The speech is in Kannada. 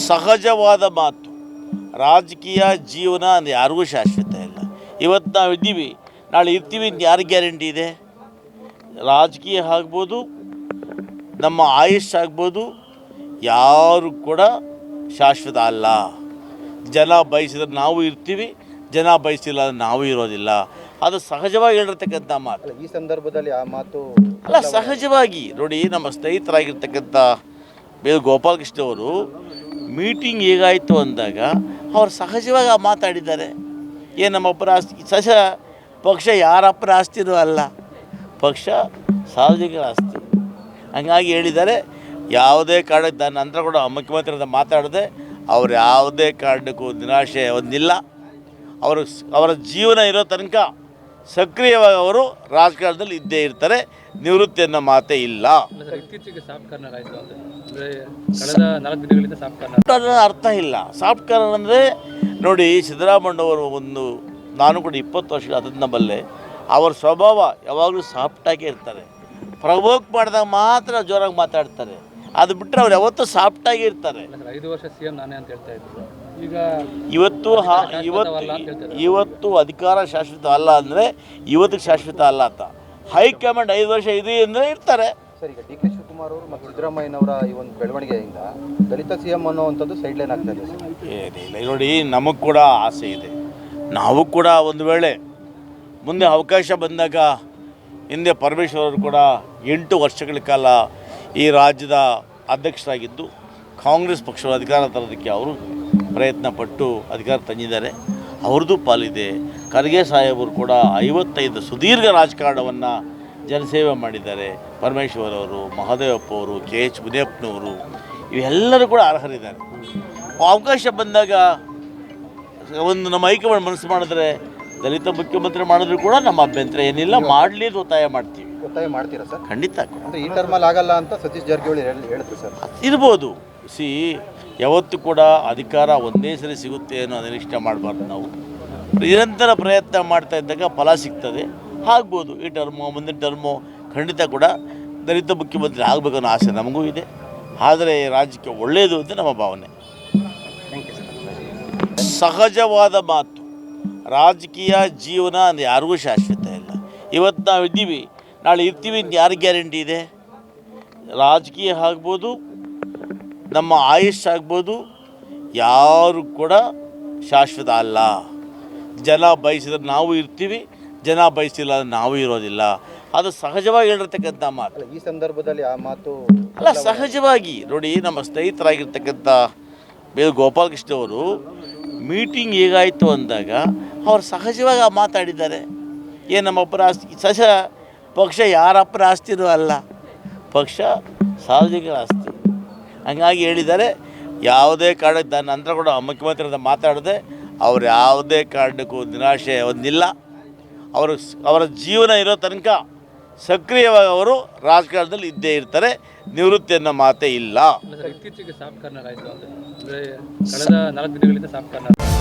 ಸಹಜವಾದ ಮಾತು. ರಾಜಕೀಯ ಜೀವನ ಅಂದರೆ ಯಾರಿಗೂ ಶಾಶ್ವತ ಇಲ್ಲ. ಇವತ್ತು ನಾವು ಇದ್ದೀವಿ, ನಾಳೆ ಇರ್ತೀವಿ ಅಂತ ಯಾರಿಗೆ ಗ್ಯಾರಂಟಿ ಇದೆ? ರಾಜಕೀಯ ಆಗ್ಬೋದು, ನಮ್ಮ ಆಯುಷ್ ಆಗ್ಬೋದು, ಯಾರು ಕೂಡ ಶಾಶ್ವತ ಅಲ್ಲ. ಜನ ಬಯಸಿದ್ರೆ ನಾವು ಇರ್ತೀವಿ, ಜನ ಬಯಸಿಲ್ಲ ನಾವು ಇರೋದಿಲ್ಲ. ಅದು ಸಹಜವಾಗಿ ಹೇಳಿರ್ತಕ್ಕಂಥ ಮಾತು. ಈ ಸಂದರ್ಭದಲ್ಲಿ ಆ ಮಾತು ಅಲ್ಲ, ಸಹಜವಾಗಿ ನೋಡಿ, ನಮ್ಮ ಸ್ನೇಹಿತರಾಗಿರ್ತಕ್ಕಂಥ ಗೋಪಾಲಕೃಷ್ಣ ಅವರು ಮೀಟಿಂಗ್ ಹೇಗಾಯಿತು ಅಂದಾಗ ಅವ್ರು ಸಹಜವಾಗಿ ಮಾತಾಡಿದ್ದಾರೆ. ಏನು ನಮ್ಮ ಅಪ್ಪರ ಆಸ್ತಿ ಪಕ್ಷ ಯಾರ ಅಪ್ಪರ ಆಸ್ತಿನೂ ಅಲ್ಲ, ಪಕ್ಷ ಸಾರ್ವಜನಿಕರ ಆಸ್ತಿ. ಹಂಗಾಗಿ ಹೇಳಿದ್ದಾರೆ. ಯಾವುದೇ ಕಾರಣಕ್ಕೆ ನಂತರ ಕೂಡ ಮುಖ್ಯಮಂತ್ರಿ ಅಂತ ಮಾತಾಡದೆ ಅವ್ರು ಯಾವುದೇ ಕಾರಣಕ್ಕೂ ನಿರಾಶೆ ಹೊಂದಿಲ್ಲ. ಅವರ ಜೀವನ ಇರೋ ತನಕ ಸಕ್ರಿಯವಾಗಿ ಅವರು ರಾಜಕಾರಣದಲ್ಲಿ ಇದ್ದೇ ಇರ್ತಾರೆ. ನಿವೃತ್ತಿ ಅನ್ನೋ ಮಾತೇ ಇಲ್ಲ. ಇತ್ತೀಚೆಗೆ ಸಾಫ್ಟ್ ಕಾರ್ನರ್ ಆಯಿತು ಅಂದರೆ ಕಳೆದ 4 ದಿನಗಳಿಂದ ಸಾಫ್ಟ್ ಕಾರ್ನರ್ ಅರ್ಥ ಇಲ್ಲ. ಸಾಫ್ಟ್ ಕಾರ್ನರ್ ಅಂದರೆ ನೋಡಿ, ಸಿದ್ದರಾಮಯ್ಯವರು ನಾನು ಕೂಡ 20 ವರ್ಷ ಅದನ್ನ ಬಲ್ಲೆ. ಅವ್ರ ಸ್ವಭಾವ ಯಾವಾಗಲೂ ಸಾಫ್ಟಾಗೇ ಇರ್ತಾರೆ. ಪ್ರವೋಕ್ ಮಾಡಿದಾಗ ಮಾತ್ರ ಜೋರಾಗಿ ಮಾತಾಡ್ತಾರೆ. ಅದು ಬಿಟ್ಟರೆ ಅವ್ರು ಯಾವತ್ತೂ ಸಾಫ್ಟಾಗಿ ಇರ್ತಾರೆ. 5 ವರ್ಷ CM ನಾನೇ ಅಂತ ಹೇಳ್ತಾ ಇದ್ರು. ಈಗ ಇವತ್ತು ಅಧಿಕಾರ ಶಾಶ್ವತ ಅಲ್ಲ ಅಂದರೆ ಇವತ್ತಿಗೆ ಶಾಶ್ವತ ಅಲ್ಲ ಅಂತ ಹೈಕಮಾಂಡ್ 5 ವರ್ಷ ಇದೆ ಅಂದರೆ ಇರ್ತಾರೆ. ಸರ್, ಈಗ DK ಶಿವಕುಮಾರ್ ಅವರು ಮತ್ತು ಸಿದ್ದರಾಮಯ್ಯನವರ ಈ ಒಂದು ಬೆಳವಣಿಗೆಯಿಂದ ದಲಿತ CM ಅನ್ನುವಂಥದ್ದು ಸೈಡ್ ಲೈನ್ ಆಗ್ತಾ ಇದೆ ಸರ್. ಏನಿಲ್ಲ ನೋಡಿ, ನಮಗೆ ಕೂಡ ಆಸೆ ಇದೆ. ನಾವು ಕೂಡ ಒಂದು ವೇಳೆ ಮುಂದೆ ಅವಕಾಶ ಬಂದಾಗ, ಹಿಂದೆ ಪರಮೇಶ್ವರ್ ಅವರು ಕೂಡ 8 ವರ್ಷಗಳ ಕಾಲ ಈ ರಾಜ್ಯದ ಅಧ್ಯಕ್ಷರಾಗಿದ್ದು ಕಾಂಗ್ರೆಸ್ ಪಕ್ಷದ ಅಧಿಕಾರ ತರೋದಕ್ಕೆ ಅವರು ಪ್ರಯತ್ನ ಪಟ್ಟು ಅಧಿಕಾರ ತಂದಿದ್ದಾರೆ. ಅವ್ರದ್ದು ಪಾಲಿದೆ. ಖರ್ಗೆ ಸಾಹೇಬರು ಕೂಡ 55 ಸುದೀರ್ಘ ರಾಜಕಾರಣವನ್ನು ಜನಸೇವೆ ಮಾಡಿದ್ದಾರೆ. ಪರಮೇಶ್ವರ್ ಅವರು, ಮಹದೇವಪ್ಪ ಅವರು, KH ಮುನಿಯಪ್ಪನವರು, ಇವೆಲ್ಲರೂ ಕೂಡ ಅರ್ಹರಿದ್ದಾರೆ. ಅವಕಾಶ ಬಂದಾಗ ಒಂದು ನಮ್ಮ ಹೈಕಮಾಂಡ್ ಮನಸ್ಸು ಮಾಡಿದ್ರೆ ದಲಿತ ಮುಖ್ಯಮಂತ್ರಿ ಮಾಡಿದ್ರು ಕೂಡ ನಮ್ಮ ಅಭ್ಯಂತರ ಏನಿಲ್ಲ. ಮಾಡಲಿ ಅಂತ ಒತ್ತಾಯ ಮಾಡ್ತೀವಿ. ಒತ್ತಾಯ ಮಾಡ್ತೀರಾ ಸರ್? ಖಂಡಿತ. ಅಂದರೆ ಈ ಟರ್ಮಲ್ಲಿ ಆಗಲ್ಲ ಅಂತ ಸತೀಶ್ ಜಾರಕಿಹೊಳಿ ಹೇಳಿದ್ರು ಸರ್. ಇರ್ಬೋದು. ಯಾವತ್ತೂ ಕೂಡ ಅಧಿಕಾರ ಒಂದೇ ಸರಿ ಸಿಗುತ್ತೆ ಅನ್ನೋ ನಿರೀಕ್ಷೆ ಮಾಡಬಾರ್ದು. ನಾವು ನಿರಂತರ ಪ್ರಯತ್ನ ಮಾಡ್ತಾ ಇದ್ದಾಗ ಫಲ ಸಿಗ್ತದೆ. ಆಗ್ಬೋದು ಈ ಟರ್ಮು, ಮುಂದಿನ ಟರ್ಮು ಖಂಡಿತ ಕೂಡ ದಲಿತ ಮುಖ್ಯಮಂತ್ರಿ ಆಗಬೇಕನ್ನೋ ಆಸೆ ನಮಗೂ ಇದೆ. ಆದರೆ ರಾಜ್ಯಕ್ಕೆ ಒಳ್ಳೆಯದು ಅಂತ ನಮ್ಮ ಭಾವನೆ. ಸಹಜವಾದ ಮಾತು. ರಾಜಕೀಯ ಜೀವನ ಅಂದರೆ ಯಾರಿಗೂ ಶಾಶ್ವತ ಇಲ್ಲ. ಇವತ್ತು ನಾವು ಇದ್ದೀವಿ, ನಾಳೆ ಇರ್ತೀವಿ ಅಂತ ಯಾರಿಗೆ ಗ್ಯಾರಂಟಿ ಇದೆ? ರಾಜಕೀಯ ಆಗ್ಬೋದು, ನಮ್ಮ ಆಯುಷ್ ಆಗ್ಬೋದು, ಯಾರು ಕೂಡ ಶಾಶ್ವತ ಅಲ್ಲ. ಜನ ಬಯಸಿದ್ರೆ ನಾವು ಇರ್ತೀವಿ, ಜನ ಬಯಸಿಲ್ಲ ನಾವು ಇರೋದಿಲ್ಲ. ಅದು ಸಹಜವಾಗಿ ಹೇಳಿರ್ತಕ್ಕಂಥ ಮಾತು. ಈ ಸಂದರ್ಭದಲ್ಲಿ ಆ ಮಾತು ಅಲ್ಲ, ಸಹಜವಾಗಿ ನೋಡಿ, ನಮ್ಮ ಸ್ನೇಹಿತರಾಗಿರ್ತಕ್ಕಂಥ ಗೋಪಾಲಕೃಷ್ಣ ಅವರು ಮೀಟಿಂಗ್ ಹೇಗಾಯಿತು ಅಂದಾಗ ಅವ್ರು ಸಹಜವಾಗಿ ಮಾತಾಡಿದ್ದಾರೆ. ಏನು ನಮ್ಮ ಅಪ್ಪರ ಆಸ್ತಿ ಪಕ್ಷ ಯಾರ ಅಪ್ಪರ ಆಸ್ತಿನೂ ಅಲ್ಲ, ಪಕ್ಷ ಸಾರ್ವಜನಿಕರ ಆಸ್ತಿ. ಹಂಗಾಗಿ ಹೇಳಿದ್ದಾರೆ. ಯಾವುದೇ ಕಾರಣಕ್ಕೆ ನಂತರ ಕೂಡ ಮುಖ್ಯಮಂತ್ರಿ ಅಂತ ಮಾತಾಡದೆ ಅವ್ರು ಯಾವುದೇ ಕಾರಣಕ್ಕೂ ನಿರಾಶೆ ಹೊಂದಿಲ್ಲ. ಅವರ ಜೀವನ ಇರೋ ತನಕ ಸಕ್ರಿಯವಾಗಿ ಅವರು ರಾಜಕಾರಣದಲ್ಲಿ ಇದ್ದೇ ಇರ್ತಾರೆ. ನಿವೃತ್ತಿ ಅನ್ನೋ ಮಾತೇ ಇಲ್ಲ. ಇತ್ತೀಚೆಗೆ ಸಾಫ್ಟ್ ಕಾರ್ನರ್ ಆಯಿತು ಅಂದರೆ ಕಳೆದ 4 ದಿನಗಳಿಂದ ಸಾಫ್ಟ್ ಕಾರ್ನರ್